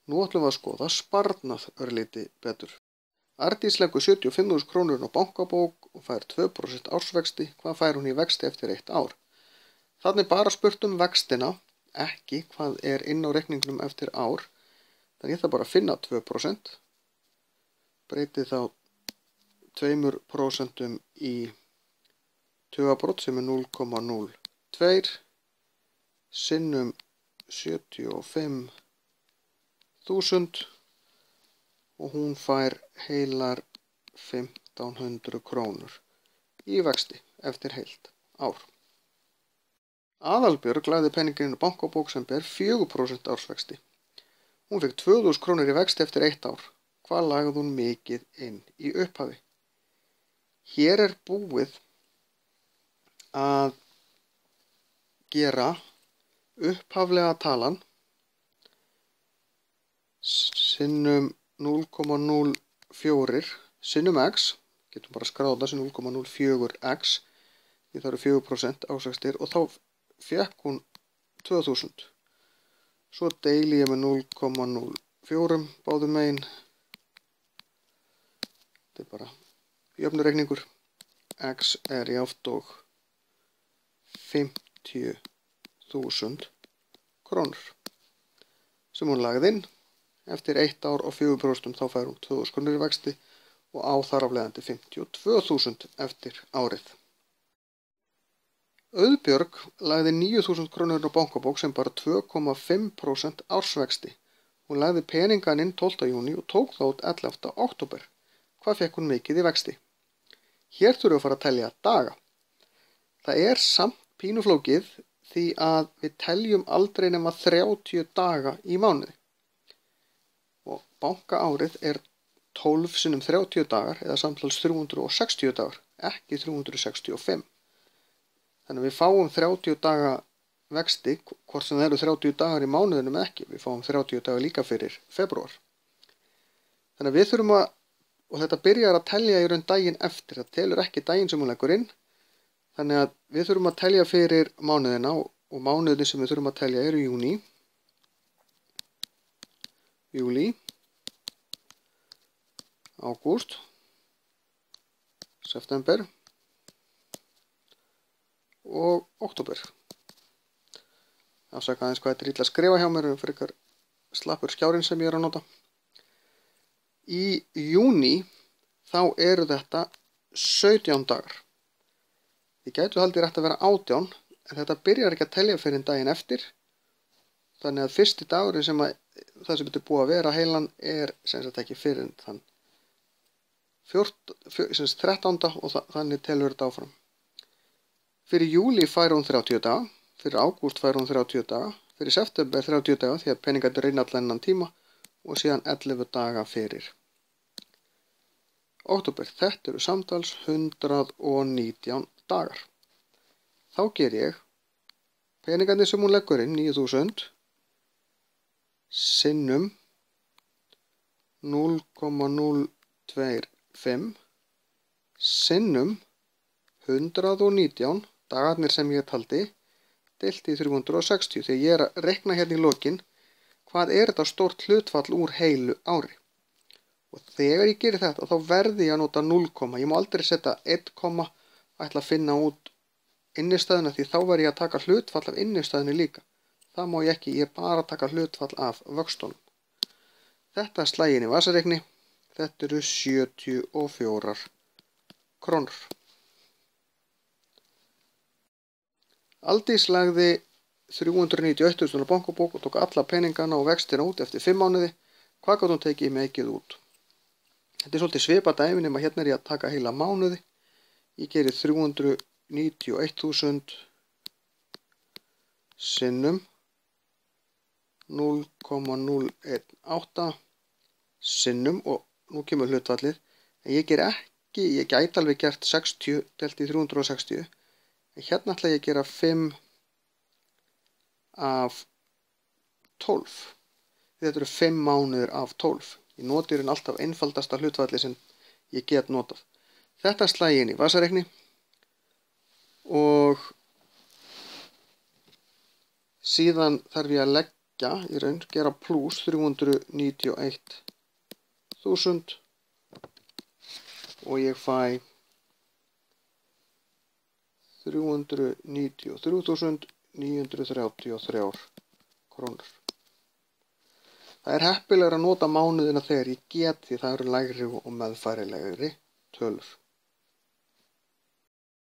Nú ætlum við að skoða sparnað örlítið betur. Arndís leggur 75.000 krónur á bankabók og fær 2% ársvexti. Hvað fær hún í vexti eftir 1 ár? Þannig bara spurt vextina, ekki hvað inn á reikningnum eftir ár. Þannig ég ætla bara að finna 2%. Breyti þá 2% í tugabrót sem 0,02 sinnum 75.000 og hún fær heilar 1500 krónur í vexti eftir heilt ár. Aðalbjörg lagði peninginn inn á bankabók sem ber 4% ársvexti. Hún fekk 2000 krónur í vexti eftir 1 ár. Hvað lagði hún mikið inn í upphafi? Hér búið að gera upphaflega talan sinnum 0,04 sinnum x, getum bara skráð það sem 0,04x, því það eru 4% ársvextir og þá fekk hún 2000. Svo deili ég með 0,04 báðum megin. Þetta bara jöfnureikningur. X jafnt og 50.000 krónur sem hún lagði inn. Eftir 1 ár og 4% þá fær hún 2000 krónur í vexti og á þar af leiðandi 52.000 eftir árið. Auðbjörg lagði 9.000 krónur á bankabók sem bar 2,5% ársvexti. Hún lagði peningan inn 12. júní og tók þá út 11. október. Hvað fekk hún mikið í vexti? Hér þurfum við að fara að telja daga. Það samt pínuflókið því að við teljum aldrei nema 30 daga í mánuði. Og bankaárið 12 sinnum 30 dagar eða samtals 360 dagar, ekki 365. Þannig að við fáum 30 daga vexti, hvort sem það eru 30 dagar í mánuðinum eða ekki. Við fáum 30 daga líka fyrir febrúar. Þannig að við þurfum að, og þetta byrjar að telja í raun daginn eftir, það telur ekki daginn sem hún leggur inn. Þannig að við þurfum að telja fyrir mánuðina og mánuðin sem við þurfum að telja eru júní, júlí, ágúst, september og október. Afsaka aðeins hvað þetta illa að skrifa hjá mér, fyrir ykkar slappur skjárinn sem ég að nota. Í júní þá eru þetta 17 dagar. Þið gætu haldið rétt að vera 18, en þetta byrjar ekki að telja fyrir daginn eftir. Þannig að fyrsti dagurinn sem það sem búið að vera heilan sem sagt ekki fyrir þann 13. og þannig telur þetta áfram. Fyrir júlí fær hún 30 daga, fyrir ágúst fær hún 30 daga, fyrir september 30 daga því að peningarnir reyna allan innan tíma og síðan 11 daga fyrir október. Þetta eru samtals 119 dagar. Þá ger ég peningarnir sem hún leggur inn, 9.000, sinnum 0,025 sinnum 119 dagarnir sem ég taldi deilt í 360 þegar ég að reikna hérna í lokin hvað þetta stórt hlutfall úr heilu ári. Og þegar ég gerir þetta þá verði ég að nota 0, ég má aldrei setja 1, ætla að finna út innistæðuna því þá verð ég að taka hlutfall af innistæðinu líka. Það má ég ekki, ég bara taka hlutfall af vöxtunum. Þetta slægin í vasareikni, þetta eru 74 krónur. Aldís lagði 391.000 á bankabók og tók alla peningana og vextina út eftir 5 mánuði. Hvað gátt hún tekið mikið út? Þetta svolítið svipað dæmi nema hérna ég að taka heila mánuði. Ég geri 391.000 sinnum 0,018 sinnum og nú kemur hlutfallið. En ég ger ekki, ég gæti alveg gert 60 delt í 360. En hérna ætla ég að gera 5 af 12. Þetta eru 5 mánuðir af 12. Ég noti hérna alltaf einfaldasta hlutfalli sem ég get notað. Þetta slægi inn í vasareikni og síðan þarf ég að leggja í raun, gera pluss 391.000 og ég fæ 393.933 krónur. Það er heppilegra að nota mánuðina þegar ég get því það eru lægri og meðfærilegri tölur.